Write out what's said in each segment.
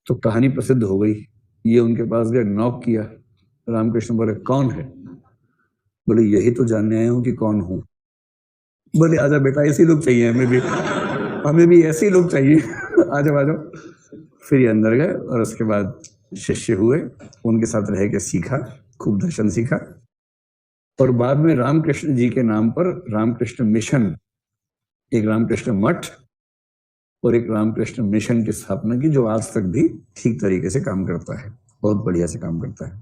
तो कहानी प्रसिद्ध हो गई। ये उनके पास गए, नॉक किया। रामकृष्ण बोले कौन है? बोले यही तो जानने आया हूं कि कौन हूं। बोले आजा बेटा, ऐसे लोग चाहिए हमें भी ऐसे लोग चाहिए। आ जाओ आ जाओ। फिर ये अंदर गए और उसके बाद शिष्य हुए, उनके साथ रह के सीखा, खूब दर्शन सीखा। और बाद में रामकृष्ण जी के नाम पर रामकृष्ण मिशन, एक रामकृष्ण मठ और एक रामकृष्ण मिशन की स्थापना की, जो आज तक भी ठीक तरीके से काम करता है, बहुत बढ़िया से काम करता है।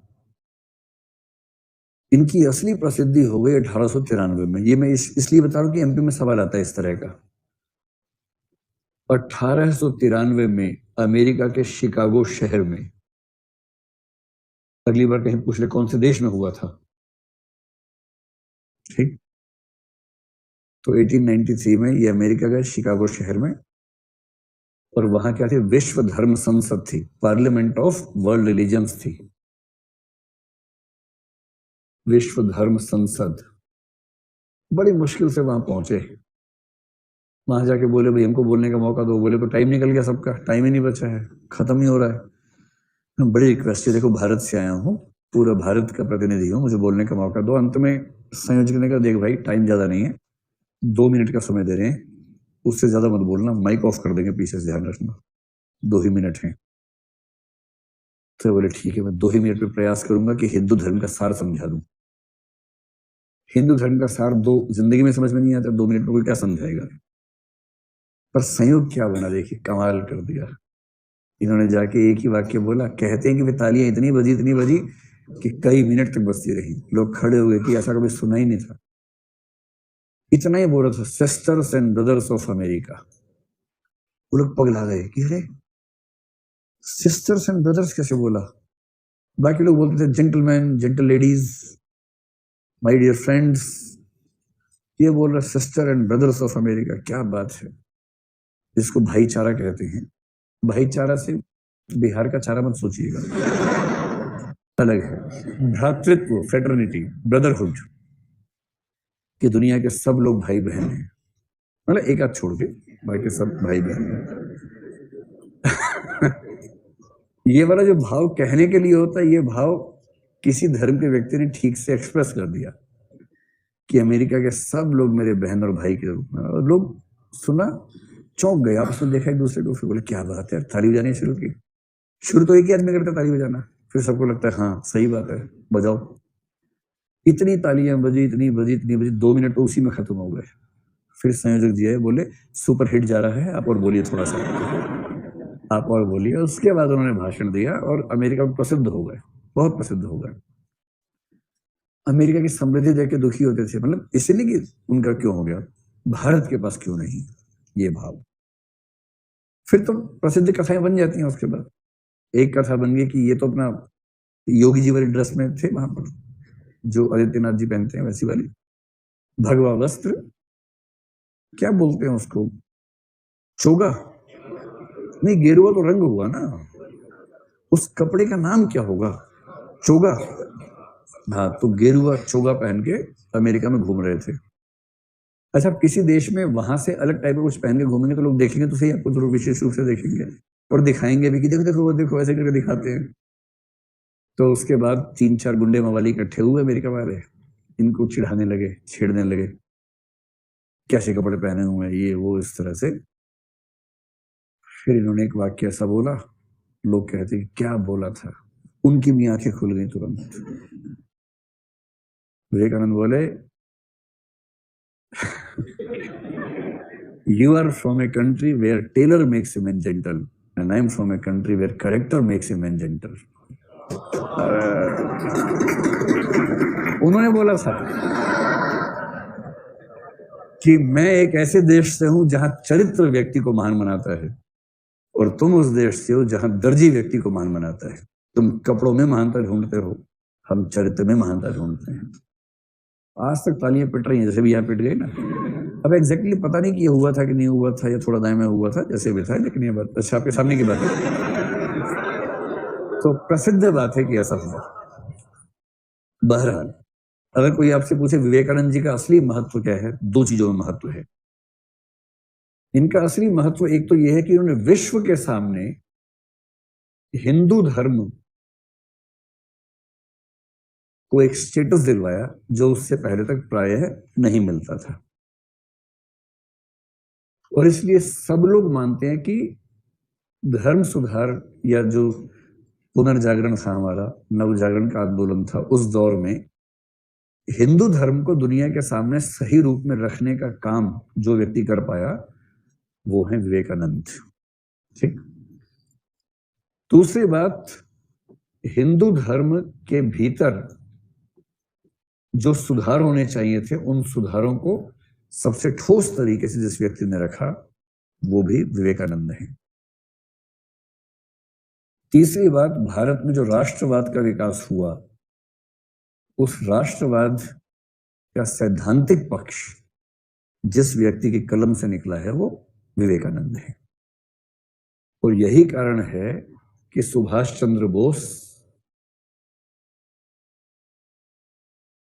इनकी असली प्रसिद्धि हो गई 1893 में। ये मैं इसलिए बता रहा हूं कि एमपी में सवाल आता है इस तरह का। 1893 में अमेरिका के शिकागो शहर में, अगली बार कहीं पूछ ले कौन से देश में हुआ था, ठीक? तो 1893 में ये अमेरिका गए, शिकागो शहर में, और वहां क्या थी? विश्व धर्म संसद थी, पार्लियामेंट ऑफ वर्ल्ड रिलीजन्स थी, विश्व धर्म संसद। बड़ी मुश्किल से वहां पहुंचे। वहां जाके बोले भाई हमको बोलने का मौका दो। बोले तो टाइम निकल गया, सबका टाइम ही नहीं बचा है, खत्म ही हो रहा है। बड़ी रिक्वेस्ट है, देखो भारत से आया हूँ, पूरा भारत का प्रतिनिधि हूँ, मुझे बोलने का मौका दो। अंत में संयोजक ने कहा देख भाई टाइम ज्यादा नहीं है, 2 मिनट का समय दे रहे हैं, उससे ज्यादा मत बोलना, माइक ऑफ कर देंगे, पीछे से ध्यान रखना, 2 ही मिनट है। तो बोले ठीक है, मैं 2 ही मिनट में प्रयास करूंगा कि हिंदू धर्म का सार समझा दूं। हिंदू धर्म का सार दो जिंदगी में समझ में नहीं आता, 2 मिनट में कोई क्या समझाएगा। पर संयोग क्या बना, देखिए कमाल कर दिया। इन्होंने जाके एक ही वाक्य बोला, कहते हैं कि वे तालियां इतनी बजी कि कई मिनट तक बजती रही, लोग खड़े हुए कि ऐसा कभी सुना ही नहीं था। इतना ही बोला था, sisters and brothers of America. वो लोग पगला गए कि अरे सिस्टर्स एंड ब्रदर्स कैसे बोला? बाकी लोग बोलते थे gentleman, gentle ladies, my dear friends. ये बोल रहा sister and brothers of America, क्या बात है। इसको भाईचारा कहते हैं। भाईचारा से बिहार का चारा मत सोचिएगा, अलग है। भ्रातृत्व, फ्रेटर्निटी, ब्रदरहुड, कि दुनिया के सब लोग भाई बहन हैं, मतलब एक आध छोड़ के बाकी सब भाई बहन हैं। ये वाला जो भाव कहने के लिए होता है, ये भाव किसी धर्म के व्यक्ति ने ठीक से एक्सप्रेस कर दिया कि अमेरिका के सब लोग मेरे बहन और भाई के रूप में। और लोग सुना, चौंक गए, आपस में देखा एक दूसरे को, फिर बोले क्या बात है, ताली बजानी शुरू की। शुरू तो एक ही आदमी करता ताली बजाना, फिर सबको लगता है हाँ सही बात है, बजाओ। इतनी तालियां बजी, इतनी बजी, इतनी बजी, 2 मिनट तो उसी में खत्म हो गए। फिर संयोजक जी आए, बोले सुपर हिट जा रहा है, आप और बोलिए थोड़ा सा, आप और बोलिए। उसके बाद उन्होंने भाषण दिया और अमेरिका में प्रसिद्ध हो गए, बहुत प्रसिद्ध हो गए। अमेरिका की समृद्धि देख के दुखी होते थे, मतलब इसलिए कि उनका क्यों हो गया, भारत के पास क्यों नहीं, ये भाव। फिर तो प्रसिद्ध कथाएं बन जाती हैं। उसके बाद एक कथा बन गई कि ये तो अपना योगी जी वाली ड्रेस में थे वहां पर, जो आदित्यनाथ जी पहनते हैं, वैसी वाली भगवा वस्त्र, क्या बोलते हैं उसको, चोगा नहीं, गेरुआ तो रंग हुआ ना, उस कपड़े का नाम क्या होगा, चोगा। हाँ, तो गेरुआ चोगा पहन के अमेरिका में घूम रहे थे। अच्छा, किसी देश में वहां से अलग टाइप का कुछ पहन के घूमेंगे तो लोग देखेंगे तो सही, आपको जरूर विशेष रूप से देखेंगे और दिखाएंगे भी कि देखो देखो वो देखो, ऐसे करके दिखाते हैं। तो उसके बाद 3-4 गुंडे मवाली इकट्ठे हुए अमेरिका वाले, इनको चिढ़ाने लगे, छेड़ने लगे, कैसे कपड़े पहने हुए हैं, ये वो, इस तरह से। फिर इन्होंने एक वाक्य ऐसा बोला, लोग कहते हैं क्या बोला था, उनकी भी आंखें खुल गई तुरंत। विवेकानंद बोले You are from a country where tailor makes a man gentle, and I am from a country where character makes a man gentle. उन्होंने बोला था कि मैं एक ऐसे देश से हूं जहां चरित्र व्यक्ति को महान बनाता है, और तुम उस देश से हो जहां दर्जी व्यक्ति को महान बनाता है। तुम कपड़ों में महानता ढूंढते हो, हम चरित्र में महानता ढूंढते हैं। आज तक तालियां पिट रही हैं, जैसे भी यहाँ पिट गई ना। अब एग्जैक्टली पता नहीं कि ये हुआ था कि नहीं हुआ था, या थोड़ा दाएं में हुआ था, जैसे भी था, लेकिन ये बात अच्छा आपके सामने की बात है। तो प्रसिद्ध बात है कि ऐसा हुआ। बहरहाल, अगर कोई आपसे पूछे विवेकानंद जी का असली महत्व क्या है, 2 चीजों में महत्व है इनका। असली महत्व एक तो यह है कि उन्होंने विश्व के सामने हिंदू धर्म को एक स्टेटस दिलवाया जो उससे पहले तक प्रायः नहीं मिलता था। और इसलिए सब लोग मानते हैं कि धर्म सुधार या जो पुनर्जागरण था, हमारा नवजागरण का आंदोलन था, उस दौर में हिंदू धर्म को दुनिया के सामने सही रूप में रखने का काम जो व्यक्ति कर पाया वो है विवेकानंद। ठीक। दूसरी बात, हिंदू धर्म के भीतर जो सुधार होने चाहिए थे उन सुधारों को सबसे ठोस तरीके से जिस व्यक्ति ने रखा वो भी विवेकानंद है। तीसरी बात, भारत में जो राष्ट्रवाद का विकास हुआ उस राष्ट्रवाद का सैद्धांतिक पक्ष जिस व्यक्ति की कलम से निकला है वो विवेकानंद है। और यही कारण है कि सुभाष चंद्र बोस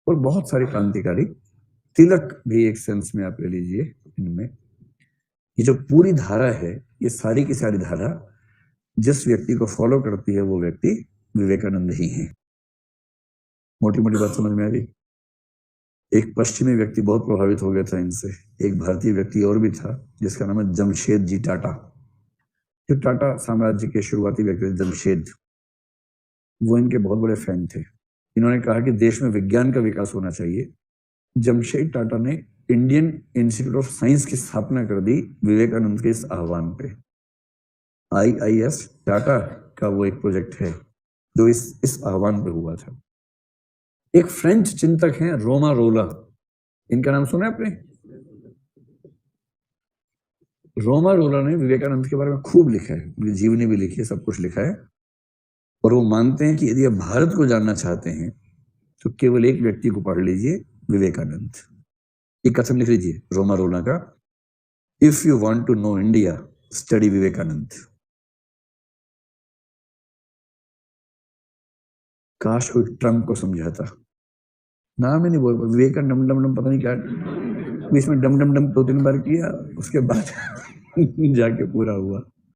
और बहुत सारे क्रांतिकारी, तिलक भी एक सेंस में आप ले लीजिए, इनमें ये जो पूरी धारा है ये सारी की सारी धारा जिस व्यक्ति को फॉलो करती है वो व्यक्ति विवेकानंद ही है। मोटी मोटी बात समझ में आ रही। एक पश्चिमी व्यक्ति बहुत प्रभावित हो गया था इनसे। एक भारतीय व्यक्ति और भी था जिसका नाम है जमशेद जी टाटा। जो टाटा साम्राज्य के शुरुआती व्यक्ति थे जमशेद, वो इनके बहुत बड़े फैन थे। इन्होंने कहा कि देश में विज्ञान का विकास होना चाहिए। जमशेद टाटा ने इंडियन इंस्टीट्यूट ऑफ साइंस की स्थापना कर दी विवेकानंद के इस आह्वान पे। IIS टाटा का वो एक प्रोजेक्ट है जो इस आह्वान पे हुआ था। एक फ्रेंच चिंतक हैं रोमा रोला, इनका नाम सुना है आपने? रोमा रोला ने विवेकानंद के बारे में खूब लिखा है, उनकी जीवनी भी लिखी है, सब कुछ लिखा है। और वो मानते हैं कि यदि आप भारत को जानना चाहते हैं तो केवल एक व्यक्ति को पढ़ लीजिए, विवेकानंद। एक कथन लिख लीजिए रोमा रोला का, if you want to know India study Vivekananda. काश कोई ट्रम्प को समझाता। नाम ही नहीं बोल पा, विवेकानंद डम डम डम पता नहीं क्या बीच में डम डम डम 2-3 बार किया, उसके बाद जाके पूरा हुआ।